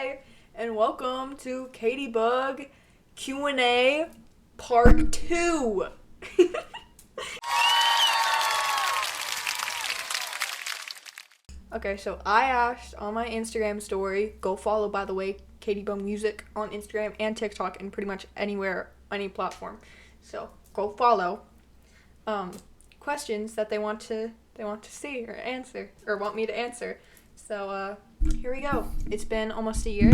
Hi, and welcome to Katiebug Q&A Part 2. Okay, so I asked on my Instagram story, go follow, by the way, Katiebugmusic on Instagram and TikTok and pretty much anywhere, any platform. So go follow. Questions that they want to see or answer or want me to answer. So here we go. It's been almost a year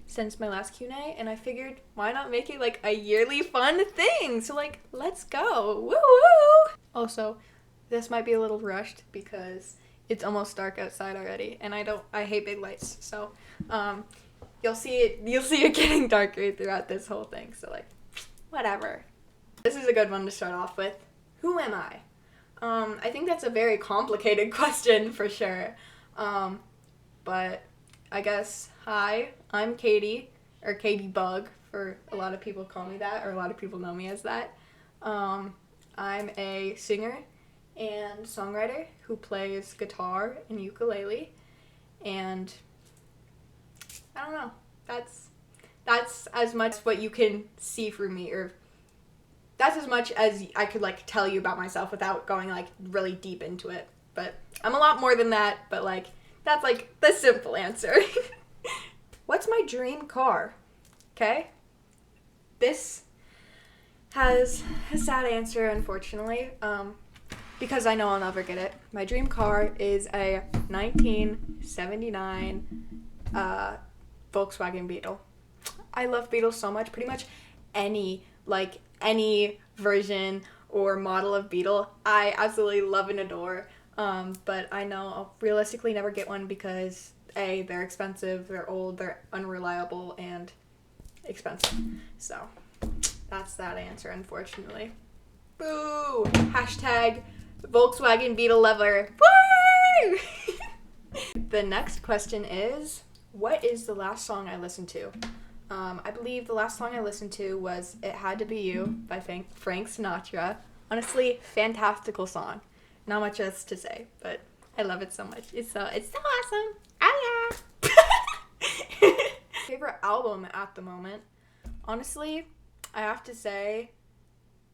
since my last Q&A, and I figured why not make it like a yearly fun thing? So like, let's go. Woo woo. Also, this might be a little rushed because it's almost dark outside already, and I hate big lights. So you'll see it getting darker throughout this whole thing. So like, whatever. This is a good one to start off with. Who am I? I think that's a very complicated question for sure. But I guess, hi, I'm Katie, or Katiebug, for a lot of people call me that, or a lot of people know me as that. I'm a singer and songwriter who plays guitar and ukulele, and I don't know, that's as much what you can see from me, or that's as much as I could like tell you about myself without going like really deep into it. But I'm a lot more than that, but like that's like the simple answer. What's my dream car? Okay? This has a sad answer, unfortunately, because I know I'll never get it. My dream car is a 1979 Volkswagen Beetle. I love Beetles so much. Pretty much any version or model of Beetle, I absolutely love and adore. But I know I'll realistically never get one because A, they're expensive, they're old, they're unreliable, and expensive. So that's that answer, unfortunately. Boo! Hashtag Volkswagen Beetle lover. Woo! The next question is, what is the last song I listened to? I believe the last song I listened to was It Had to Be You by Frank Sinatra. Honestly, fantastical song. Not much else to say, but I love it so much. It's so awesome. Oh yeah. Favorite album at the moment? Honestly, I have to say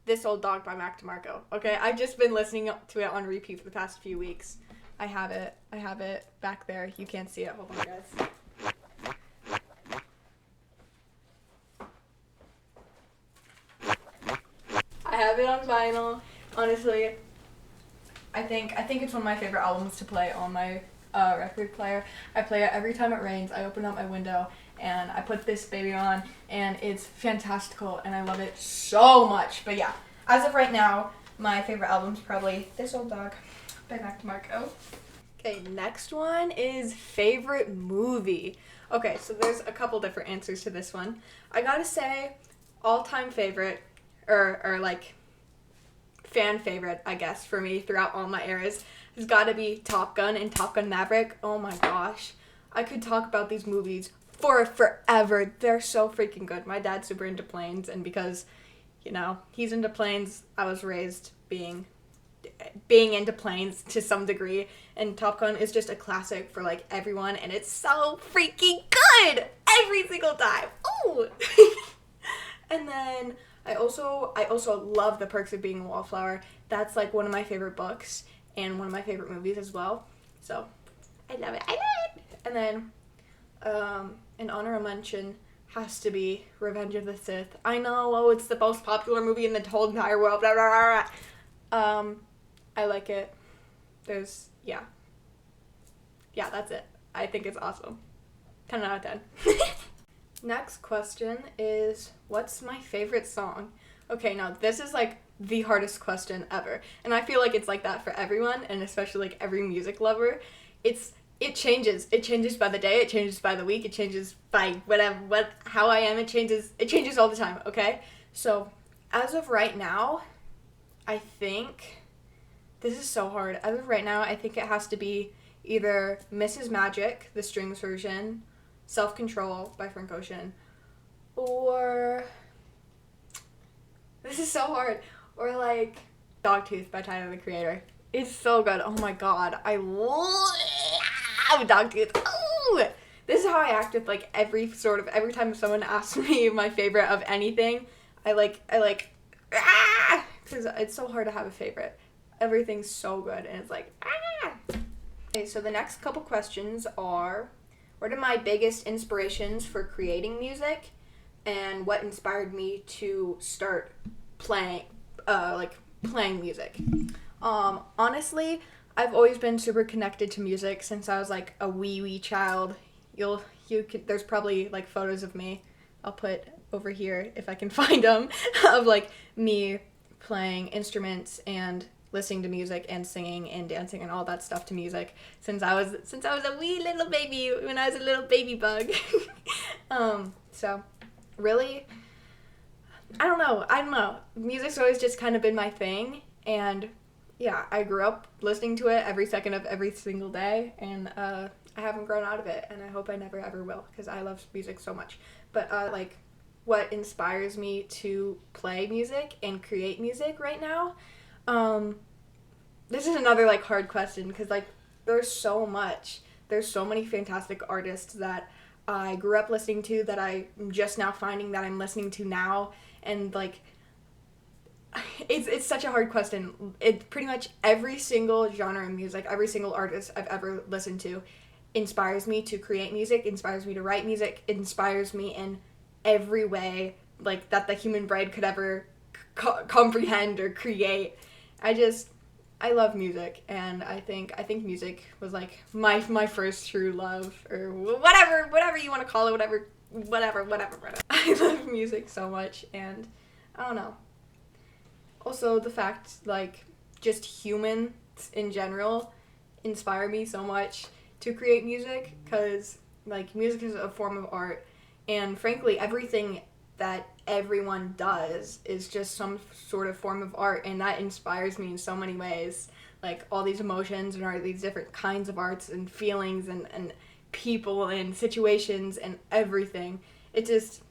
This Old Dog by Mac DeMarco. Okay, I've just been listening to it on repeat for the past few weeks. I have it back there. You can't see it. Hold on, guys. I have it on vinyl. Honestly, I think it's one of my favorite albums to play on my record player. I play it every time it rains. I open up my window and I put this baby on, and it's fantastical, and I love it so much. But yeah, as of right now, my favorite album is probably This Old Dog by Mac DeMarco. Okay, next one is favorite movie. Okay, so there's a couple different answers to this one. I gotta say, all-time favorite, or like fan favorite, I guess, for me throughout all my eras has got to be Top Gun and Top Gun Maverick. Oh my gosh. I could talk about these movies for forever. They're so freaking good. My dad's super into planes, and because, you know, he's into planes, I was raised being into planes to some degree, and Top Gun is just a classic for like everyone, and it's so freaking good every single time. Ooh. And then I also love The Perks of Being a Wallflower. That's like one of my favorite books and one of my favorite movies as well. So I love it. And then an honorable mention has to be Revenge of the Sith. I know, it's the most popular movie in the whole entire world. Blah, blah, blah. I like it. Yeah, that's it. I think it's awesome. 10 out of 10. Next question is, what's my favorite song? Okay, now this is like the hardest question ever, and I feel like it's like that for everyone, and especially like every music lover. It changes by the day, it changes by the week, it changes by how I am, it changes all the time. Okay, so as of right now, I think this is so hard. As of right now, I think it has to be either Mrs. Magic, the strings version, Self-Control by Frank Ocean, or this is so hard, or like Dogtooth by Tyler the Creator. It's so good. Oh my god, I love Dogtooth. Ooh! this is how I act with like every time someone asks me my favorite of anything, I like because it's so hard to have a favorite. Everything's so good and it's like ah. Okay, so the next couple questions are, what are my biggest inspirations for creating music, and what inspired me to start playing music? Honestly, I've always been super connected to music since I was like a wee child. There's probably like photos of me I'll put over here if I can find them of like me playing instruments and listening to music and singing and dancing and all that stuff to music since I was a wee little baby, when I was a little baby bug. So really, I don't know. Music's always just kind of been my thing, and yeah, I grew up listening to it every second of every single day, and I haven't grown out of it, and I hope I never ever will, because I love music so much. But like, what inspires me to play music and create music right now? This is another like hard question, because like there's so many fantastic artists that I grew up listening to that I'm just now finding that I'm listening to now, and like it's such a hard question. It pretty much every single genre of music, every single artist I've ever listened to inspires me to create music, inspires me to write music, inspires me in every way like that the human brain could ever comprehend or create. I love music, and I think music was like my first true love, or whatever you want to call it, whatever. I love music so much, and I don't know. Also, the fact like just humans in general inspire me so much to create music, because like music is a form of art, and frankly everything that everyone does is just some sort of form of art, and that inspires me in so many ways. Like all these emotions and all these different kinds of arts and feelings and people and situations and everything. It just,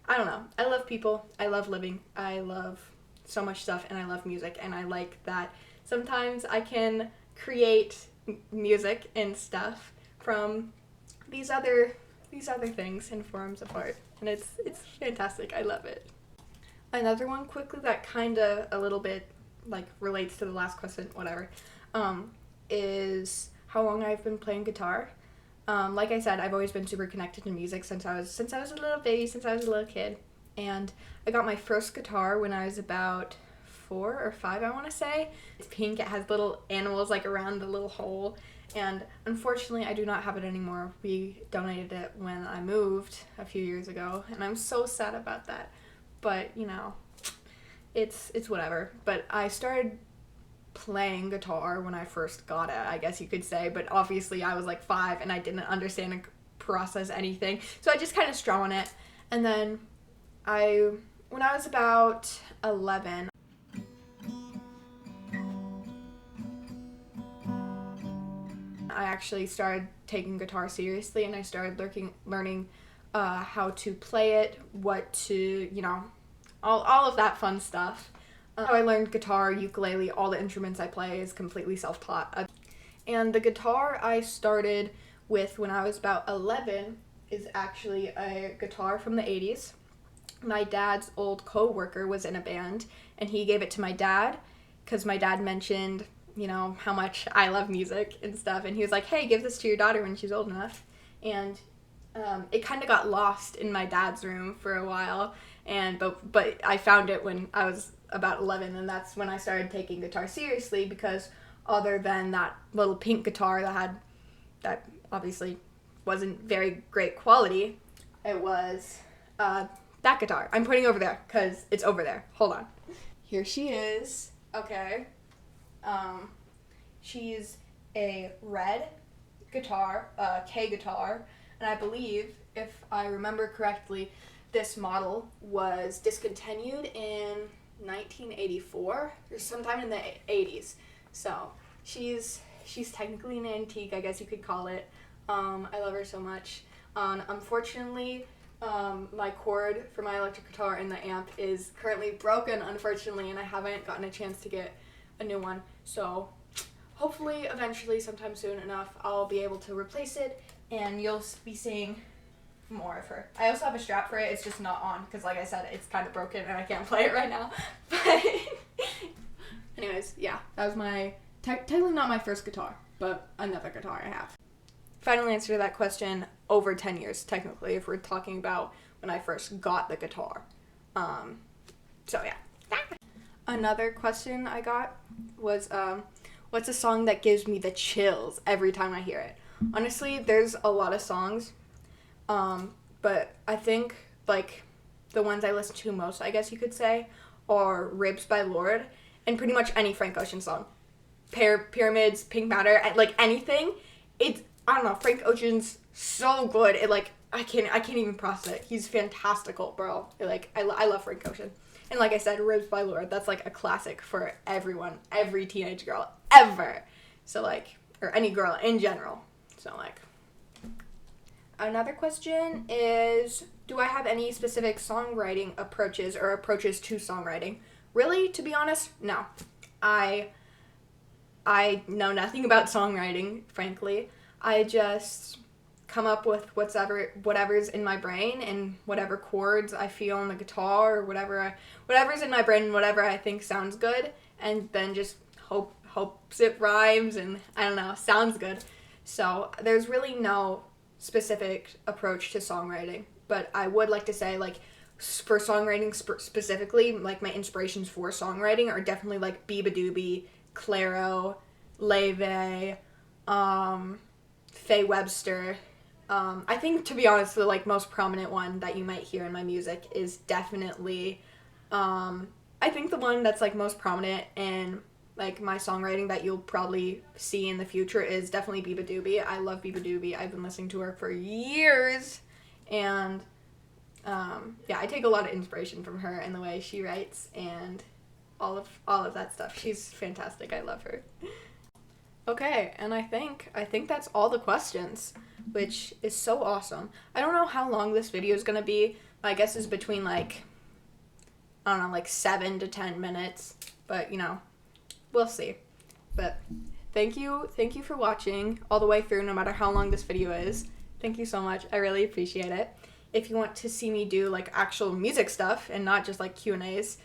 I don't know. I love people. I love living. I love so much stuff, and I love music, and I like that sometimes I can create music and stuff from these other things and forms of art, and it's fantastic. I love it. Another one quickly that kind of a little bit like relates to the last question, whatever, is how long I've been playing guitar. Like I said, I've always been super connected to music since I was a little baby, since I was a little kid, and I got my first guitar when I was about 4 or 5, I want to say. It's pink. It has little animals like around the little hole. And unfortunately, I do not have it anymore. We donated it when I moved a few years ago, and I'm so sad about that. But, you know, it's whatever. But I started playing guitar when I first got it, I guess you could say. But obviously, I was like 5, and I didn't understand and process anything. So I just kind of strummed on it. And then when I was about 11, I actually started taking guitar seriously, and I started learning how to play it, all of that fun stuff. How I learned guitar, ukulele, all the instruments I play is completely self-taught. And the guitar I started with when I was about 11 is actually a guitar from the 80s. My dad's old co-worker was in a band, and he gave it to my dad because my dad mentioned how much I love music and stuff, and he was like, hey, give this to your daughter when she's old enough. And it kind of got lost in my dad's room for a while, but I found it when I was about 11, and that's when I started taking guitar seriously, because other than that little pink guitar that obviously wasn't very great quality, it was that guitar. I'm putting over there because it's over there. Hold on. Here she is. Okay. She's a red guitar, K guitar, and I believe, if I remember correctly, this model was discontinued in 1984 or sometime in the 80s. So she's technically an antique, I guess you could call it. I love her so much. Unfortunately, my cord for my electric guitar and the amp is currently broken, unfortunately, and I haven't gotten a chance to get a new one. So hopefully, eventually, sometime soon enough, I'll be able to replace it and you'll be seeing more of her. I also have a strap for it. It's just not on because, like I said, it's kind of broken and I can't play it right now. But anyways, yeah, that was my technically not my first guitar, but another guitar I have. Final answer to that question: over 10 years, technically, if we're talking about when I first got the guitar. So yeah. Another question I got was, what's a song that gives me the chills every time I hear it? Honestly, there's a lot of songs, but I think, like, the ones I listen to most, I guess you could say, are Ribs by Lorde, and pretty much any Frank Ocean song. Pyramids, Pink Matter, like, anything. It's, I don't know, Frank Ocean's so good. It, like, I can't even process it. He's fantastical, bro. Like, I love Frank Ocean. And like I said, Ribs by Lorde, that's like a classic for everyone, every teenage girl ever. So like, or any girl in general. So like, another question is, do I have any specific songwriting approaches or approaches to songwriting? Really, to be honest, no. I know nothing about songwriting, frankly. I just come up with whatever's in my brain and whatever chords I feel on the guitar or whatever's in my brain and whatever I think sounds good, and then just hopes it rhymes and, I don't know, sounds good. So there's really no specific approach to songwriting, but I would like to say, like, for songwriting specifically, like, my inspirations for songwriting are definitely like Biba Doobie, Clairo, Leve, Faye Webster. I think, to be honest, the like most prominent one that you might hear in my music is definitely, I think the one that's like most prominent in like my songwriting that you'll probably see in the future is definitely Biba Doobie. I love Biba Doobie. I've been listening to her for years, and yeah, I take a lot of inspiration from her and the way she writes and all of that stuff. She's fantastic. I love her. Okay, and I think that's all the questions, which is so awesome. I don't know how long this video is going to be. My guess is between, like, I don't know, like 7 to 10 minutes, but, you know, we'll see. But thank you for watching all the way through, no matter how long this video is. Thank you so much. I really appreciate it. If you want to see me do, like, actual music stuff and not just, like, Q&As,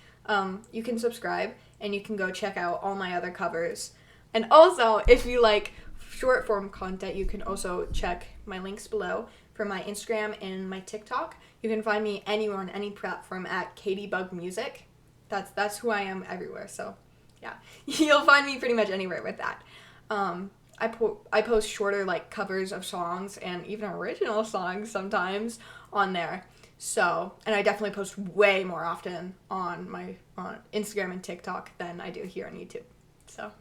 you can subscribe, and you can go check out all my other covers. And also, if you like short form content, you can also check my links below for my Instagram and my TikTok. You can find me anywhere on any platform at Katiebugmusic. That's who I am everywhere. So yeah, you'll find me pretty much anywhere with that. I post shorter like covers of songs and even original songs sometimes on there. So, and I definitely post way more often on Instagram and TikTok than I do here on YouTube. So.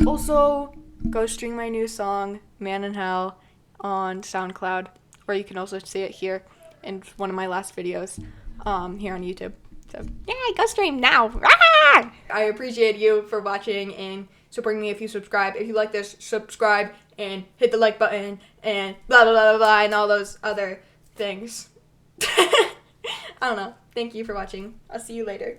Also, go stream my new song, Man in Hell, on Soundcloud, or you can also see it here in one of my last videos here on YouTube. So, yeah, go stream now. Ah! I appreciate you for watching and supporting me. If you subscribe, if you like this, subscribe and hit the like button and blah, blah, blah, blah, blah, and all those other things. I don't know. Thank you for watching. I'll see you later.